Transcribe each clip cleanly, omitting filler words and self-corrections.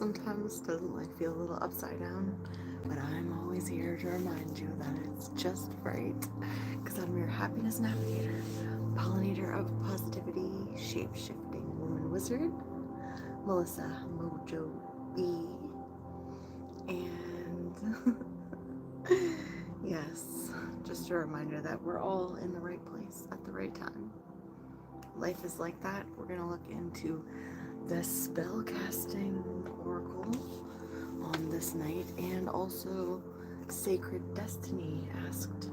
sometimes doesn't life feel a little upside down? But I'm always here to remind you that it's just right. Because I'm your happiness navigator, pollinator of positivity, shape-shifting woman wizard, Melissa Mojo B. And yes, just a reminder that we're all in the right place at the right time. Life is like that. We're going to look into the spellcasting oracle on this night, and also Sacred Destiny asked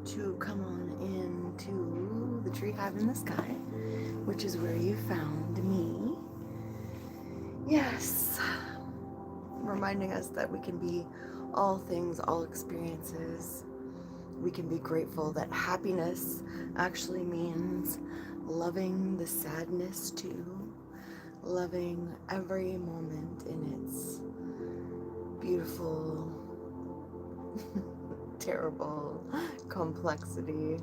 to come on into the tree hive in the sky, which is where you found me. Yes, reminding us that we can be all things, all experiences. We can be grateful that happiness actually means loving the sadness too, loving every moment in its beautiful, terrible complexity,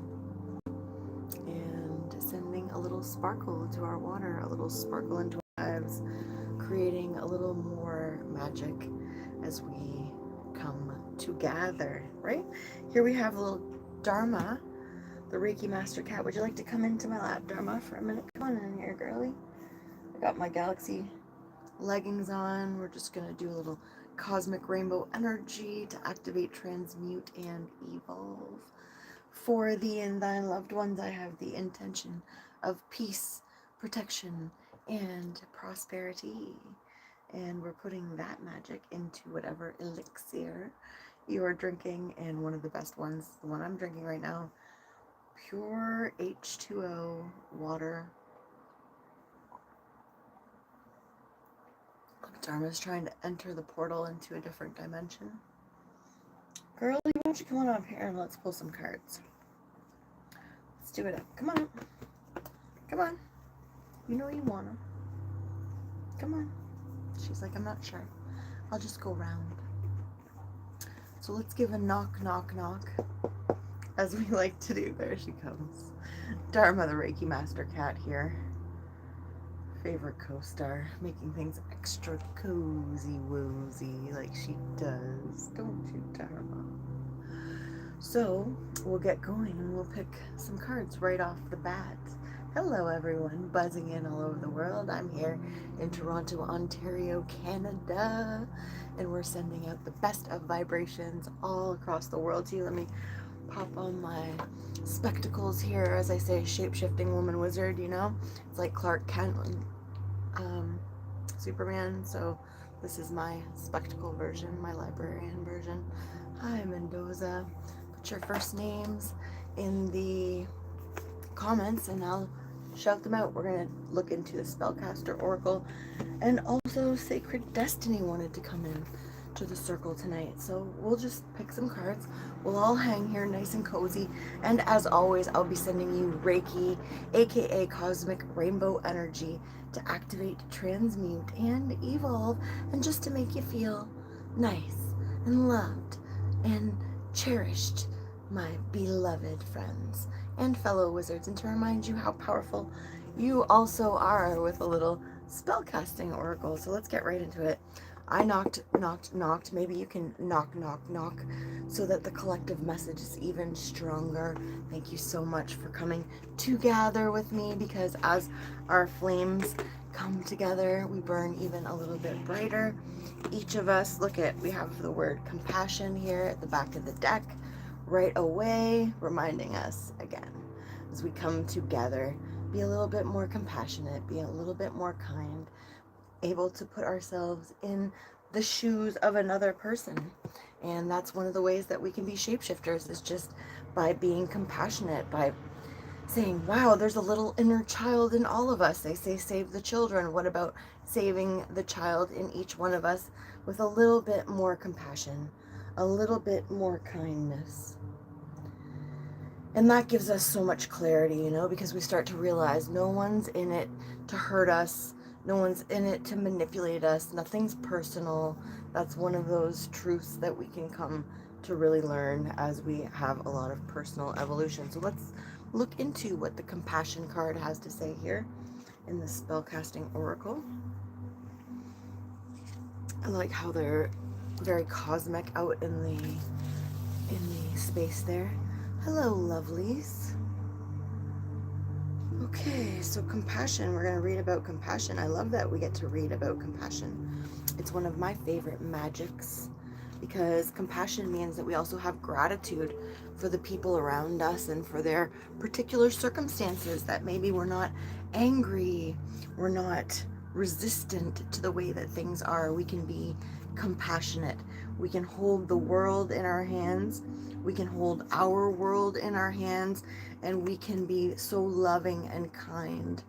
and sending a little sparkle to our water, a little sparkle into our lives, creating a little more magic as we come together, right? Here we have a little Dharma, the Reiki Master Cat. Would you like to come into my lap, Dharma, for a minute? Come on in here, girly. I got my galaxy leggings on. We're just going to do a little cosmic rainbow energy to activate, transmute, and evolve. For thee and thine loved ones, I have the intention of peace, protection, and prosperity. And we're putting that magic into whatever elixir you are drinking. And one of the best ones, the one I'm drinking right now, pure H2O water. Look, Dharma's trying to enter the portal into a different dimension. Girlie, why don't you come on up here and let's pull some cards. Let's do it up. Come on up. Come on. You know you want them. Come on. She's like, I'm not sure. I'll just go round. So let's give a knock, knock, knock, as we like to do. There she comes. Dharma, the Reiki Master Cat here. Favorite co-star, making things extra cozy woozy like she does. Don't you, Dharma? So we'll get going and we'll pick some cards right off the bat. Hello everyone, buzzing in all over the world. I'm here in Toronto, Ontario, Canada, and we're sending out the best of vibrations all across the world to you. Let me pop on my spectacles here, as I say, shape-shifting woman wizard, you know? It's like Clark Kent and Superman, so this is my spectacle version, my librarian version. Hi, Mendoza. Put your first names in the comments and I'll shout them out. We're going to look into the Spellcaster Oracle, and also Sacred Destiny wanted to come in to the circle tonight. So we'll just pick some cards. We'll all hang here nice and cozy. And as always, I'll be sending you Reiki, aka Cosmic Rainbow Energy, to activate, transmute, and evolve, and just to make you feel nice and loved and cherished, my beloved friends and fellow wizards, and to remind you how powerful you also are with a little spellcasting oracle. So let's get right into it. I knocked, knocked, knocked. Maybe you can knock, knock, knock, so that the collective message is even stronger. Thank you so much for coming together with me, because as our flames come together, we burn even a little bit brighter. Each of us, look at, we have the word compassion here at the back of the deck right away, reminding us again, as we come together, be a little bit more compassionate, be a little bit more kind, able to put ourselves in the shoes of another person. And that's one of the ways that we can be shapeshifters, is just by being compassionate, by saying, wow, there's a little inner child in all of us. They say save the children. What about saving the child in each one of us with a little bit more compassion, a little bit more kindness? And that gives us so much clarity, you know, because we start to realize no one's in it to hurt us. No one's in it to manipulate us. Nothing's personal. That's one of those truths that we can come to really learn as we have a lot of personal evolution. So let's look into what the compassion card has to say here in the Spellcasting Oracle. I like how they're very cosmic out in the space there. Hello, lovelies. Okay, so compassion. We're going to read about compassion. I love that we get to read about compassion. It's one of my favorite magics because compassion means that we also have gratitude for the people around us and for their particular circumstances, that maybe we're not angry, we're not resistant to the way that things are. We can be compassionate. We can hold the world in our hands. We can hold our world in our hands, and we can be so loving and kind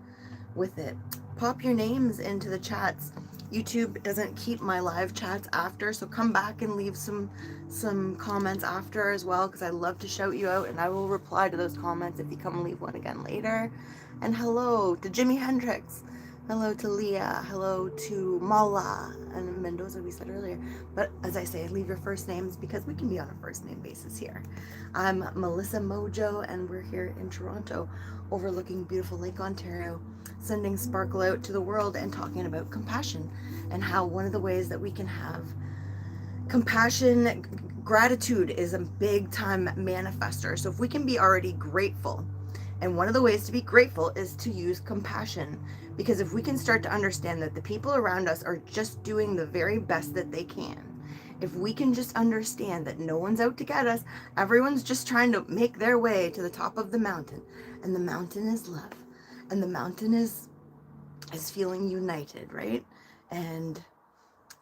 with it. Pop your names into the chats. YouTube doesn't keep my live chats after, so come back and leave some comments after as well, because I love to shout you out, and I will reply to those comments if you come leave one again later. And hello to Jimi Hendrix. Hello to Leah. Hello to Mala and Mendoza, we said earlier. But as I say, leave your first names because we can be on a first name basis here. I'm Melissa Mojo, and we're here in Toronto, overlooking beautiful Lake Ontario, sending sparkle out to the world and talking about compassion and how one of the ways that we can have compassion, gratitude is a big time manifester. So if we can be already grateful, and one of the ways to be grateful is to use compassion, because if we can start to understand that the people around us are just doing the very best that they can, if we can just understand that no one's out to get us, everyone's just trying to make their way to the top of the mountain, and the mountain is love, and the mountain is feeling united, right? And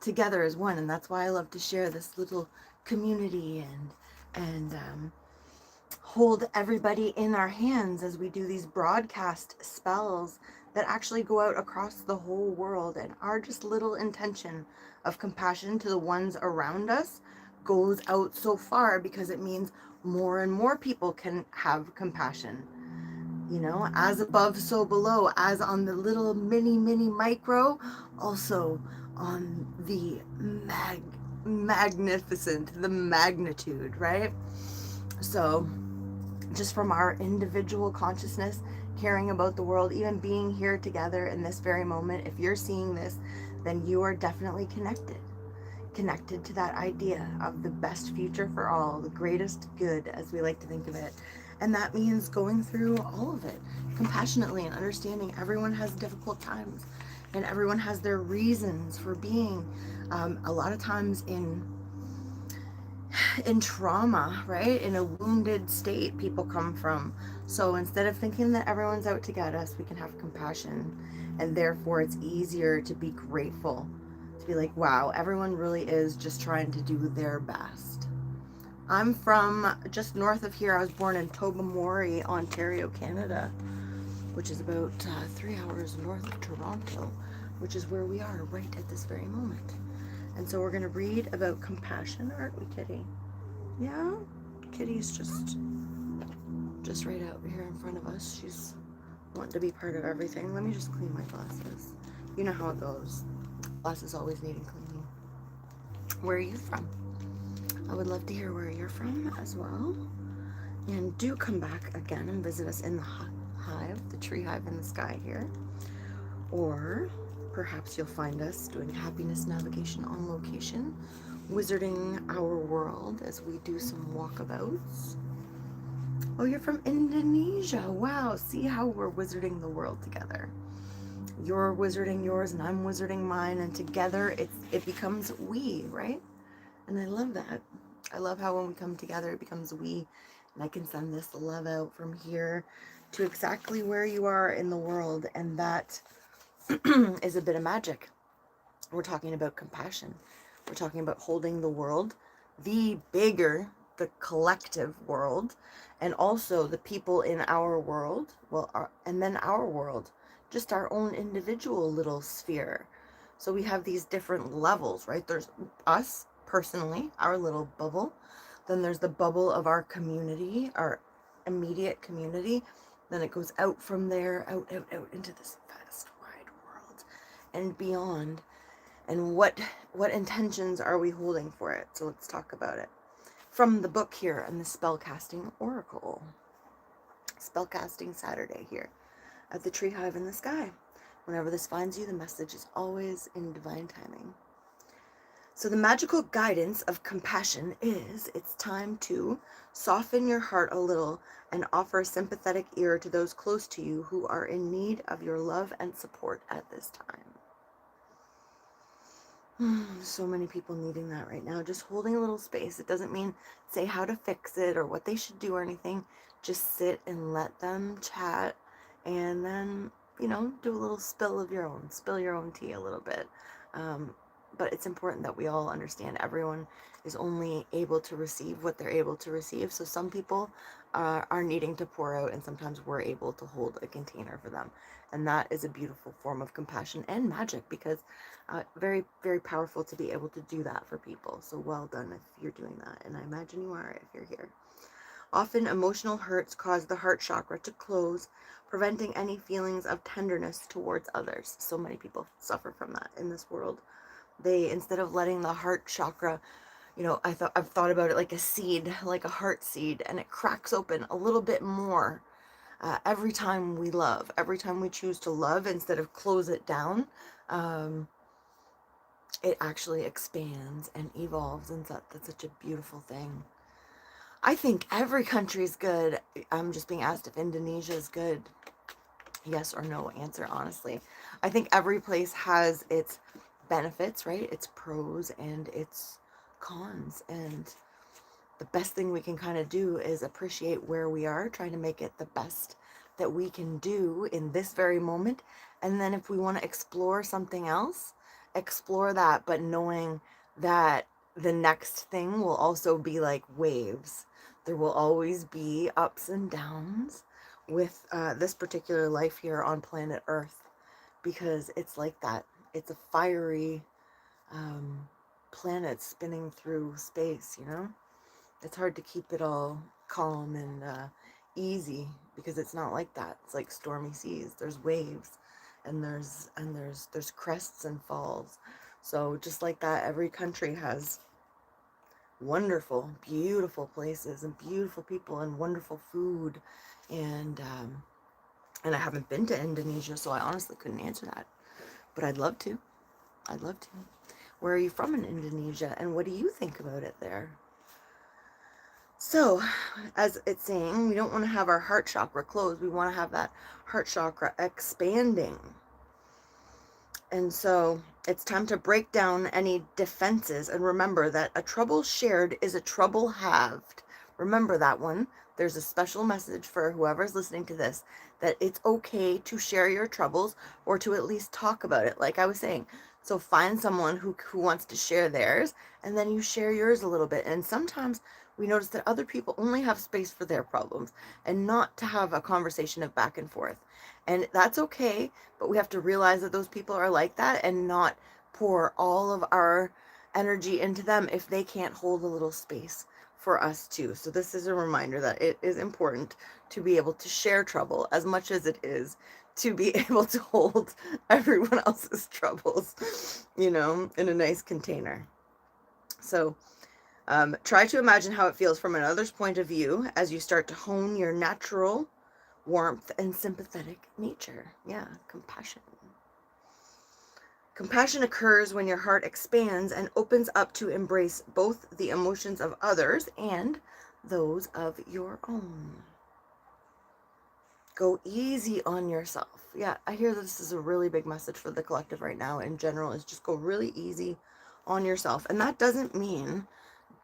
together as one. And that's why I love to share this little community and hold everybody in our hands as we do these broadcast spells that actually go out across the whole world, and our just little intention of compassion to the ones around us goes out so far, because it means more and more people can have compassion. You know, as above, so below, as on the little mini micro, also on the magnificent, the magnitude, right? So just from our individual consciousness, caring about the world, even being here together in this very moment, if you're seeing this, then you are definitely connected to that idea of the best future for all, the greatest good, as we like to think of it. And that means going through all of it compassionately and understanding everyone has difficult times and everyone has their reasons for being. A lot of times in trauma, right? In a wounded state people come from. So instead of thinking that everyone's out to get us, we can have compassion, and therefore it's easier to be grateful, to be like, wow, everyone really is just trying to do their best. I'm from just north of here. I was born in Tobermory, Ontario, Canada, which is about 3 hours north of Toronto, which is where we are right at this very moment. And so we're going to read about compassion, aren't we, Kitty? Yeah? Kitty's just right out here in front of us. She's wanting to be part of everything. Let me just clean my glasses. You know how it goes. Glasses always needing cleaning. Where are you from? I would love to hear where you're from as well. And do come back again and visit us in the hive, the tree hive in the sky here. Or perhaps you'll find us doing happiness navigation on location, wizarding our world as we do some walkabouts. Oh, you're from Indonesia. Wow, see how we're wizarding the world together. You're wizarding yours and I'm wizarding mine, and together it becomes we, right? And I love that. I love how when we come together it becomes we, and I can send this love out from here to exactly where you are in the world, and that is a bit of magic. We're talking about compassion. We're talking about holding the world, the bigger, the collective world, and also the people in our world, and then our world, just our own individual little sphere. So we have these different levels, right? There's us personally, our little bubble. Then there's the bubble of our community, our immediate community. Then it goes out from there, out into this vast, wide world and beyond. And what intentions are we holding for it? So let's talk about it. From the book here and the Spellcasting Oracle. Spellcasting Saturday here at the Tree Hive in the Sky. Whenever this finds you, the message is always in divine timing. So the magical guidance of compassion is it's time to soften your heart a little and offer a sympathetic ear to those close to you who are in need of your love and support at this time. So many people needing that right now. Just holding a little space. It doesn't mean say how to fix it or what they should do or anything. Just sit and let them chat, and then, you know, do a little spill your own tea a little bit. But it's important that we all understand everyone is only able to receive what they're able to receive. So some people are needing to pour out, and sometimes we're able to hold a container for them. And that is a beautiful form of compassion and magic, because very, very powerful to be able to do that for people. So well done if you're doing that. And I imagine you are if you're here. Often emotional hurts cause the heart chakra to close, preventing any feelings of tenderness towards others. So many people suffer from that in this world. They, instead of letting the heart chakra, you know, I've thought about it like a seed, like a heart seed, and it cracks open a little bit more every time we love, every time we choose to love instead of close it down. It actually expands and evolves, and that's such a beautiful thing. I think every country is good. I'm just being asked if Indonesia is good. Yes or no answer, honestly. I think every place has its benefits, right? Its pros and its cons. And the best thing we can kind of do is appreciate where we are, trying to make it the best that we can do in this very moment. And then if we want to explore something else, explore that, but knowing that the next thing will also be like waves. There will always be ups and downs with this particular life here on planet Earth, because it's like that. It's a fiery planet spinning through space, you know? It's hard to keep it all calm and easy, because it's not like that. It's like stormy seas. There's waves, and there's crests and falls. So just like that, every country has wonderful, beautiful places and beautiful people and wonderful food. And I haven't been to Indonesia, so I honestly couldn't answer that. But I'd love to. I'd love to. Where are you from in Indonesia, and what do you think about it there? So, as it's saying, we don't want to have our heart chakra closed. We want to have that heart chakra expanding. And so, it's time to break down any defenses, and remember that a trouble shared is a trouble halved. Remember that one. There's a special message for whoever's listening to this, that it's okay to share your troubles, or to at least talk about it, like I was saying. So find someone who wants to share theirs, and then you share yours a little bit. And sometimes we notice that other people only have space for their problems, and not to have a conversation of back and forth. And that's okay, but we have to realize that those people are like that, and not pour all of our energy into them if they can't hold a little space for us too. So this is a reminder that it is important to be able to share trouble as much as it is to be able to hold everyone else's troubles, you know, in a nice container. So try to imagine how it feels from another's point of view as you start to hone your natural warmth and sympathetic nature. Yeah, compassion. Compassion occurs when your heart expands and opens up to embrace both the emotions of others and those of your own. Go easy on yourself. Yeah, I hear this is a really big message for the collective right now in general, is just go really easy on yourself. And that doesn't mean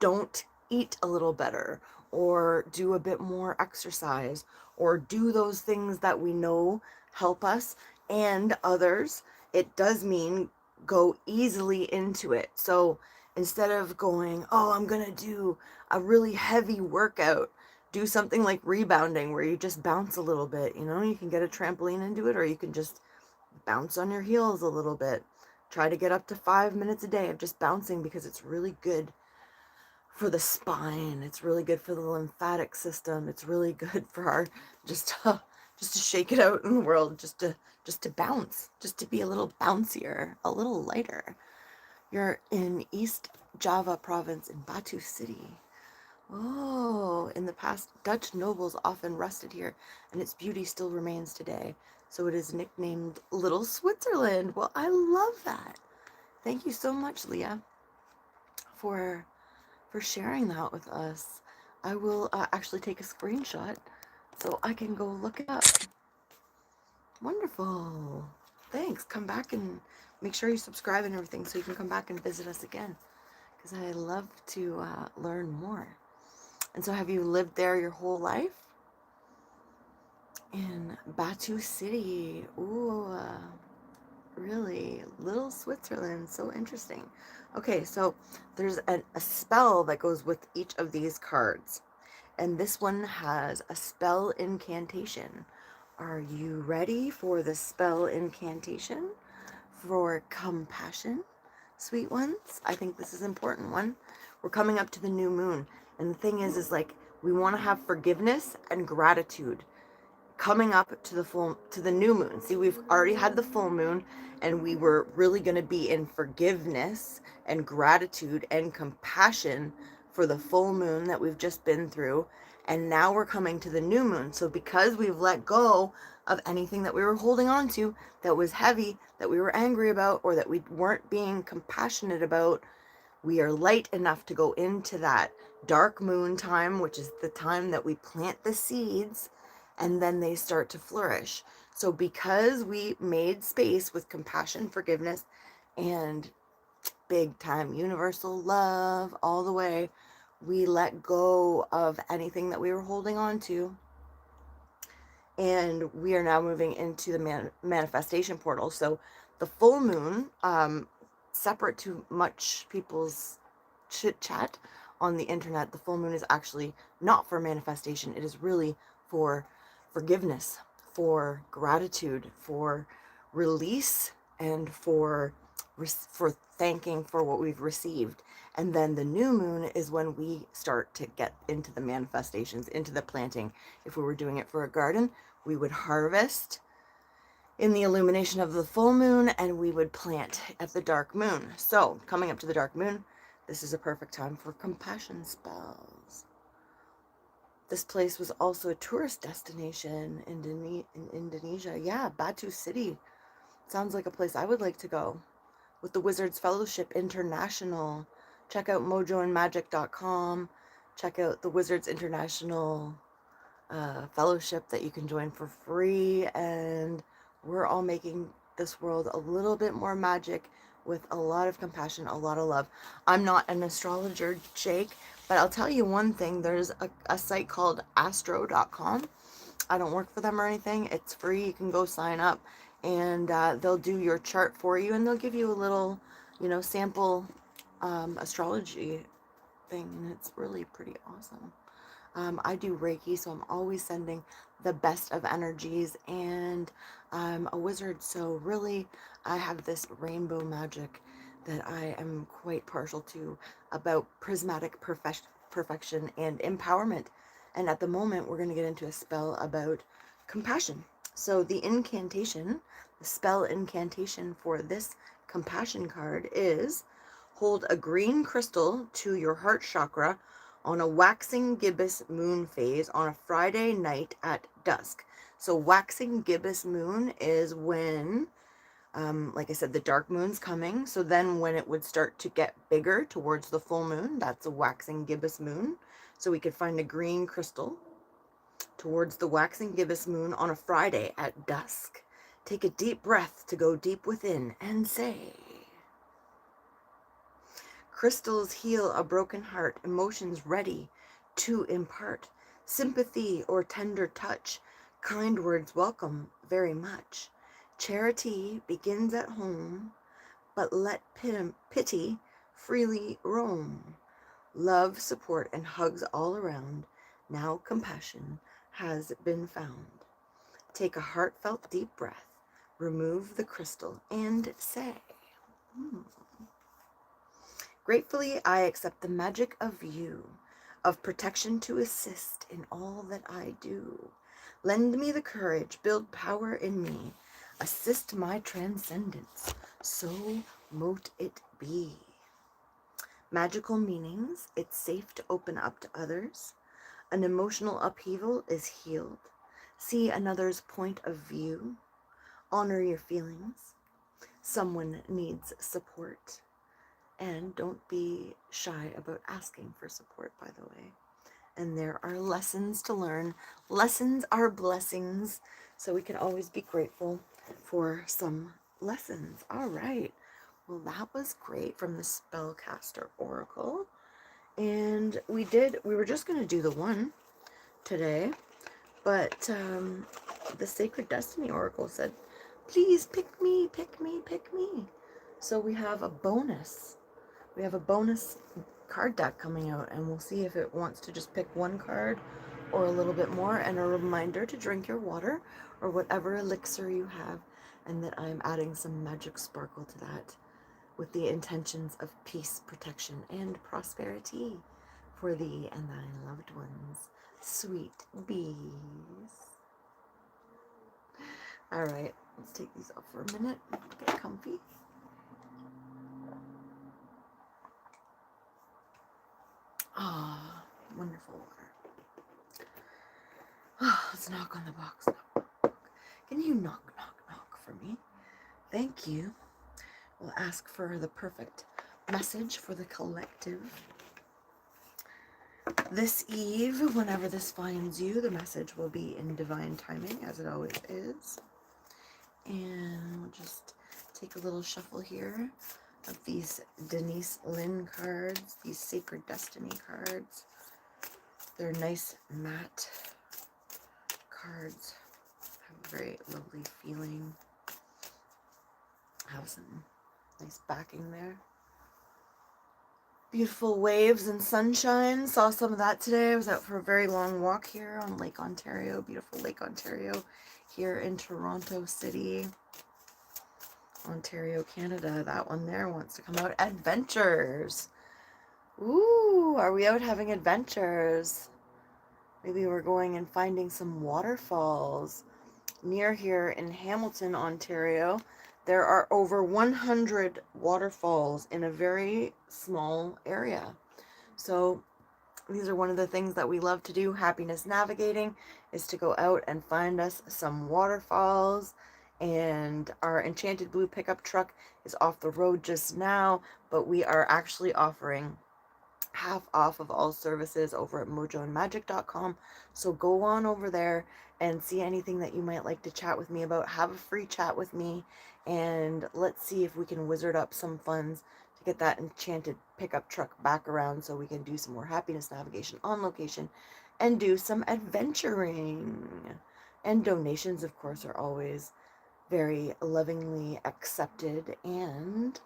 don't eat a little better, or do a bit more exercise, or do those things that we know help us and others. It does mean go easily into it. So instead of going, oh, I'm gonna do a really heavy workout, do something like rebounding, where you just bounce a little bit. You know, you can get a trampoline and do it, or you can just bounce on your heels a little bit. Try to get up to 5 minutes a day of just bouncing, because it's really good for the spine. It's really good for the lymphatic system. It's really good for our just to shake it out in the world, just to bounce, just to be a little bouncier, a little lighter. You're in East Java province in Batu City. Oh, in the past, Dutch nobles often rested here, and its beauty still remains today. So it is nicknamed Little Switzerland. Well, I love that. Thank you so much, Leah. for sharing that with us. I will actually take a screenshot so I can go look it up. Wonderful. Thanks. Come back and make sure you subscribe and everything so you can come back and visit us again, because I love to learn more. And so have you lived there your whole life? In Batu City. Ooh, really? Little Switzerland. So interesting. Okay, so there's a spell that goes with each of these cards. And this one has a spell incantation. Are you ready for the spell incantation for compassion, sweet ones? I think this is an important one. We're coming up to the new moon. And the thing is like, we want to have forgiveness and gratitude coming up to the new moon. See, we've already had the full moon, and we were really going to be in forgiveness and gratitude and compassion for the full moon that we've just been through. And now we're coming to the new moon. So because we've let go of anything that we were holding on to that was heavy, that we were angry about, or that we weren't being compassionate about, we are light enough to go into that dark moon time, which is the time that we plant the seeds, and then they start to flourish. So because we made space with compassion, forgiveness, and big time universal love all the way, we let go of anything that we were holding on to. And we are now moving into the manifestation portal. So the full moon, separate to much people's chit chat on the internet, the full moon is actually not for manifestation. It is really for forgiveness, for gratitude, for release, and for thanking for what we've received. And then the new moon is when we start to get into the manifestations, into the planting. If we were doing it for a garden, we would harvest in the illumination of the full moon, and we would plant at the dark moon. So coming up to the dark moon, this is a perfect time for compassion spells. This place was also a tourist destination in Indonesia. Yeah, Batu City. Sounds like a place I would like to go. With the Wizards Fellowship International. Check out mojoandmagic.com. Check out the Wizards International Fellowship that you can join for free. And we're all making this world a little bit more magic with a lot of compassion, a lot of love. I'm not an astrologer, Jake, but I'll tell you one thing. There's a site called astro.com. I don't work for them or anything. It's free. You can go sign up, and they'll do your chart for you, and they'll give you a little, sample astrology thing, and it's really pretty awesome. I do Reiki, so I'm always sending the best of energies, and I'm a wizard, so really I have this rainbow magic that I am quite partial to, about prismatic perfection and empowerment. And at the moment, we're going to get into a spell about compassion. So the incantation, the spell incantation for this compassion card is: hold a green crystal to your heart chakra on a waxing gibbous moon phase on a Friday night at dusk. So waxing gibbous moon is when, like I said, the dark moon's coming. So then when it would start to get bigger towards the full moon, that's a waxing gibbous moon. So we could find a green crystal towards the waxing gibbous moon on a Friday at dusk. Take a deep breath to go deep within and say: crystals heal a broken heart, emotions ready to impart, sympathy or tender touch, kind words welcome very much. Charity begins at home, but let pity freely roam. Love, support, and hugs all around. Now compassion has been found. Take a heartfelt deep breath, remove the crystal, and say, gratefully, I accept the magic of you, of protection to assist in all that I do. Lend me the courage, build power in me, assist my transcendence, so mote it be. Magical meanings: it's safe to open up to others. An emotional upheaval is healed. See another's point of view. Honor your feelings. Someone needs support. And don't be shy about asking for support, by the way. And there are lessons to learn. Lessons are blessings. So we can always be grateful for some lessons. All right. Well, that was great from the Spellcaster Oracle. And we were just going to do the one today, but the Sacred Destiny Oracle said, please pick me, pick me, pick me. So we have a bonus. We have a bonus card deck coming out, and we'll see if it wants to just pick one card or a little bit more, and a reminder to drink your water or whatever elixir you have, and that I'm adding some magic sparkle to that with the intentions of peace, protection, and prosperity for thee and thy loved ones, sweet bees. All right, let's take these off for a minute, get comfy. Ah, wonderful water. Oh, let's knock on the box. Can you knock, knock, knock for me? Thank you. We'll ask for the perfect message for the collective. This eve, whenever this finds you, the message will be in divine timing, as it always is. And we'll just take a little shuffle here of these Denise Lynn cards, these Sacred Destiny cards. They're nice matte cards. Have a very lovely feeling. Have some nice backing there. Beautiful waves and sunshine. Saw some of that today. I was out for a very long walk here on Lake Ontario. Beautiful Lake Ontario here in Toronto City, Ontario, Canada. That one there wants to come out. Adventures. Ooh, are we out having adventures? Maybe we're going and finding some waterfalls. Near here in Hamilton, Ontario, there are over 100 waterfalls in a very small area. So these are one of the things that we love to do, happiness navigating, is to go out and find us some waterfalls. And our Enchanted Blue pickup truck is off the road just now, but we are actually offering half off of all services over at mojoandmagic.com. So go on over there and see anything that you might like to chat with me about. Have a free chat with me, and let's see if we can wizard up some funds to get that enchanted pickup truck back around so we can do some more happiness navigation on location and do some adventuring. And donations, of course, are always very lovingly accepted, and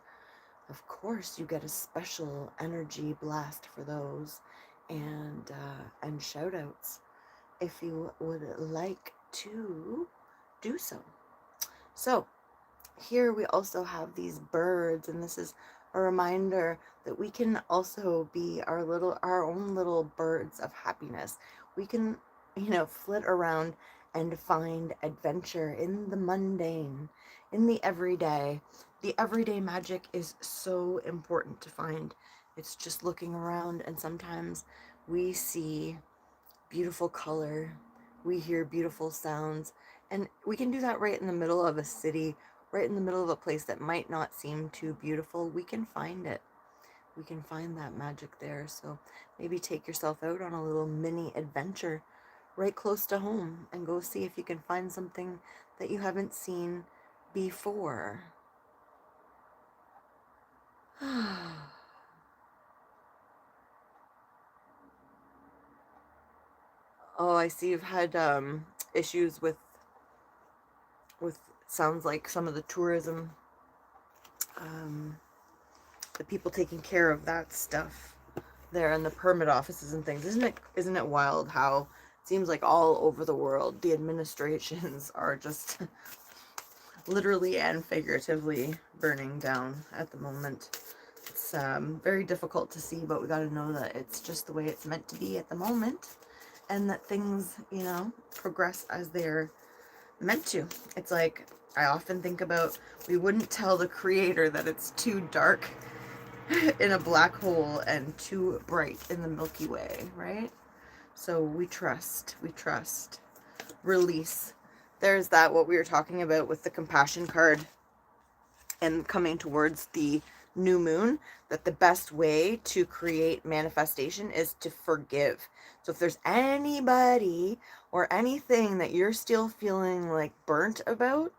of course you get a special energy blast for those, and shout outs if you would like to do so. So here we also have these birds, and this is a reminder that we can also be our own little birds of happiness. We can, flit around and find adventure in the mundane, in the everyday. The everyday magic is so important to find. It's just looking around, and sometimes we see beautiful color, we hear beautiful sounds, and we can do that right in the middle of a city, right in the middle of a place that might not seem too beautiful. We can find it. We can find that magic there. So maybe take yourself out on a little mini adventure right close to home and go see if you can find something that you haven't seen before. Oh, I see you've had issues with sounds like some of the tourism, the people taking care of that stuff there in the permit offices and things. Isn't it wild how it seems like all over the world the administrations are just literally and figuratively burning down at the moment. It's very difficult to see, but we got to know that it's just the way it's meant to be at the moment, and that things, progress as they're meant to. It's like, I often think about, we wouldn't tell the creator that it's too dark in a black hole and too bright in the Milky Way, right? So we trust, release. There's that, what we were talking about with the compassion card and coming towards the new moon, that the best way to create manifestation is to forgive. So if there's anybody or anything that you're still feeling like burnt about,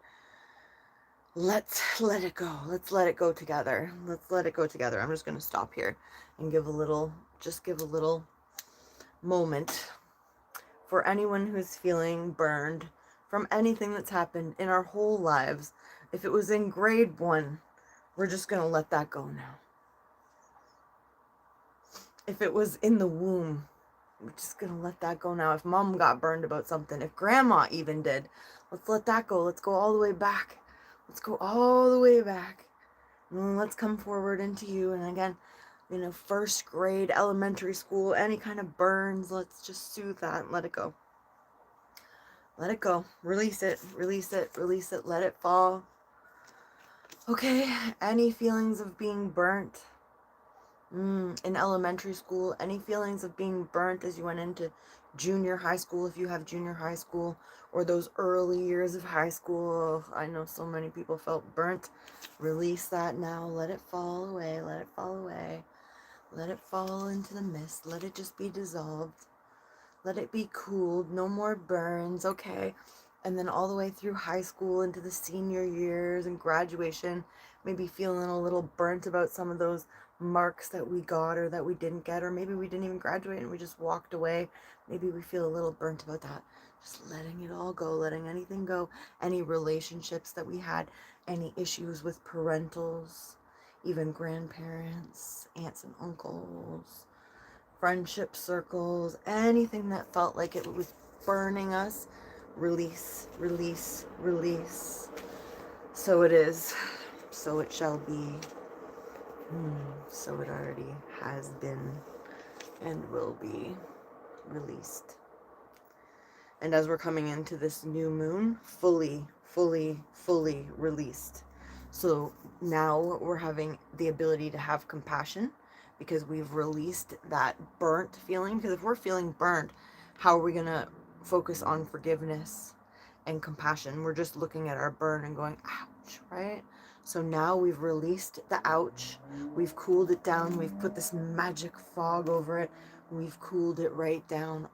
let's let it go. Let's let it go together. Let's let it go together. I'm just going to stop here and give a little moment for anyone who's feeling burned from anything that's happened in our whole lives. If it was in grade 1, we're just going to let that go now. If it was in the womb, we're just going to let that go now. If mom got burned about something, if grandma even did, let's let that go. Let's go all the way back. Let's go all the way back. And let's come forward into you. And again, you know, first grade, elementary school, any kind of burns, let's just soothe that and let it go. Let it go. Release it. Release it. Release it. Let it fall. Okay. Any feelings of being burnt in elementary school? Any feelings of being burnt as you went into junior high school, if you have junior high school, or those early years of high school? I know so many people felt burnt. Release that now. Let it fall away. Let it fall away. Let it fall into the mist. Let it just be dissolved. Let it be cooled. No more burns. Okay. And then all the way through high school into the senior years and graduation, maybe feeling a little burnt about some of those marks that we got or that we didn't get, or maybe we didn't even graduate and we just walked away. Maybe we feel a little burnt about that. Just letting it all go, letting anything go. Any relationships that we had, any issues with parentals, even grandparents, aunts and uncles, friendship circles, anything that felt like it was burning us, release, release, release. So it is, so it shall be, so it already has been and will be released. And as we're coming into this new moon, fully released. So now we're having the ability to have compassion, because we've released that burnt feeling. Because if we're feeling burnt, how are we going to focus on forgiveness and compassion? We're just looking at our burn and going, ouch, right? So now we've released the ouch. We've cooled it down. We've put this magic fog over it. We've cooled it right down.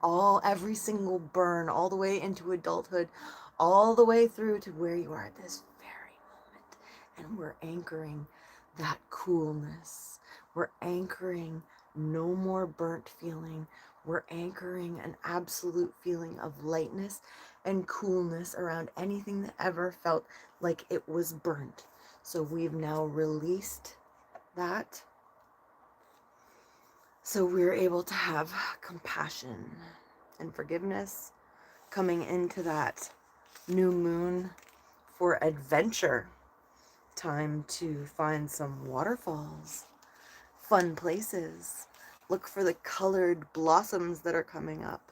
Every single burn, all the way into adulthood, all the way through to where you are at this very moment. And we're anchoring that coolness. We're anchoring no more burnt feeling. We're anchoring an absolute feeling of lightness and coolness around anything that ever felt like it was burnt. So we've now released that. So we're able to have compassion and forgiveness coming into that new moon for adventure. Time to find some waterfalls, fun places. Look for the colored blossoms that are coming up.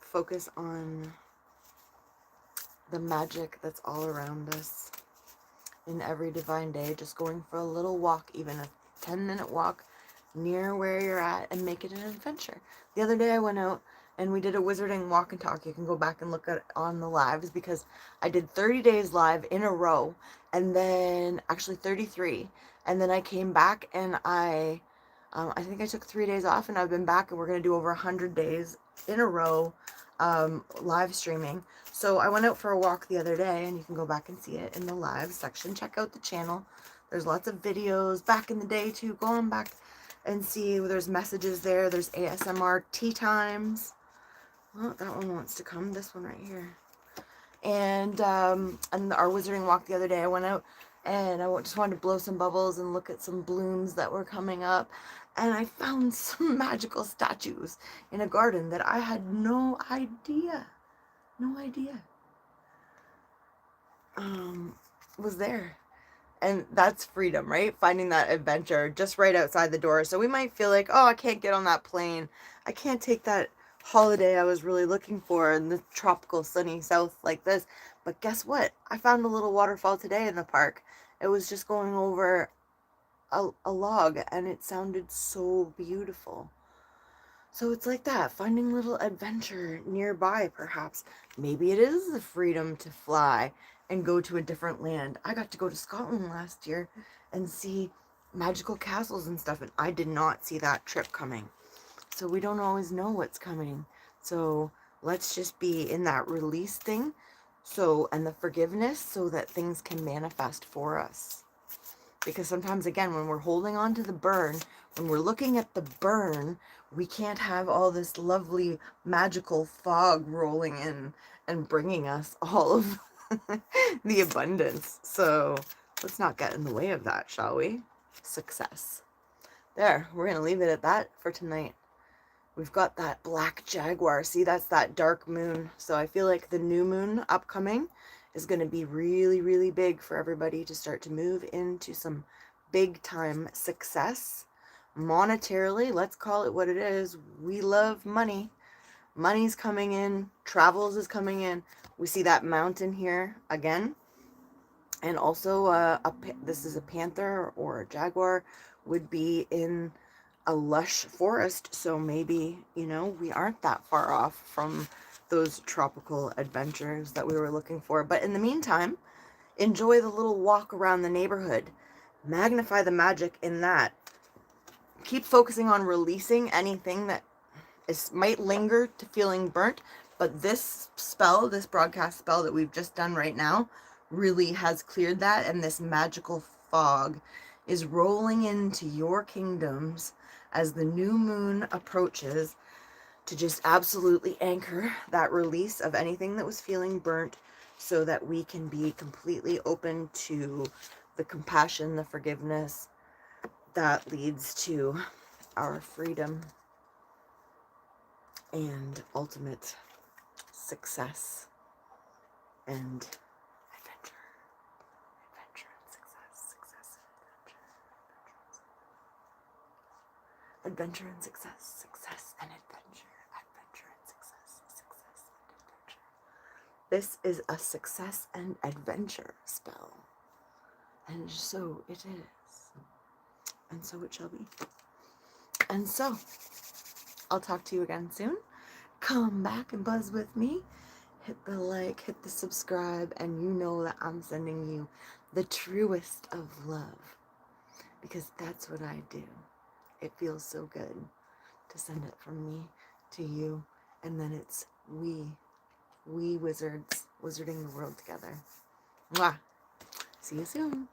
Focus on the magic that's all around us in every divine day. Just going for a little walk, even a 10-minute walk near where you're at, and make it an adventure. The other day I went out and we did a wizarding walk and talk. You can go back and look at it on the lives, because I did 30 days live in a row, and then actually 33, and then I came back and I think I took 3 days off, and I've been back, and we're going to do over 100 days in a row live streaming. So I went out for a walk the other day, and you can go back and see it in the live section. Check out the channel. There's lots of videos back in the day too. Go on back and see. There's messages there. There's ASMR tea times. Oh, that one wants to come. This one right here. And our wizarding walk the other day, I went out and I just wanted to blow some bubbles and look at some blooms that were coming up. And I found some magical statues in a garden that I had no idea was there. And that's freedom, right? Finding that adventure just right outside the door. So we might feel like, oh, I can't get on that plane. I can't take that holiday I was really looking for in the tropical sunny south like this. But guess what? I found a little waterfall today in the park. It was just going over a log, and it sounded so beautiful. So it's like that, finding little adventure nearby, perhaps. Maybe it is the freedom to fly and go to a different land. I got to go to Scotland last year and see magical castles and stuff, and I did not see that trip coming. So we don't always know what's coming. So let's just be in that release thing, and the forgiveness, so that things can manifest for us. Because sometimes, again, when we're holding on to the burn, when we're looking at the burn, we can't have all this lovely magical fog rolling in and bringing us all of the abundance. So let's not get in the way of that, shall we? Success. There, we're going to leave it at that for tonight. We've got that black jaguar. See, that's that dark moon. So I feel like the new moon upcoming is going to be really, really big for everybody to start to move into some big time success. Monetarily, let's call it what it is. We love money. Money's coming in. Travels is coming in. We see that mountain here again. And also, this is a panther or a jaguar, would be in a lush forest. So maybe, we aren't that far off from those tropical adventures that we were looking for. But in the meantime, enjoy the little walk around the neighborhood. Magnify the magic in that. Keep focusing on releasing anything that might linger to feeling burnt. But this spell, this broadcast spell that we've just done right now, really has cleared that, and this magical fog is rolling into your kingdoms as the new moon approaches, to just absolutely anchor that release of anything that was feeling burnt, so that we can be completely open to the compassion, the forgiveness that leads to our freedom and ultimate success and adventure. Adventure and success. Success and adventure. Adventure and success. Success and adventure. Adventure and success. Success and adventure. This is a success and adventure spell. And so it is. And so it shall be. And so, I'll talk to you again soon. Come back and buzz with me. Hit the like, hit the subscribe, and you know that I'm sending you the truest of love. Because that's what I do. It feels so good to send it from me to you. And then it's we wizards, wizarding the world together. Mwah. See you soon.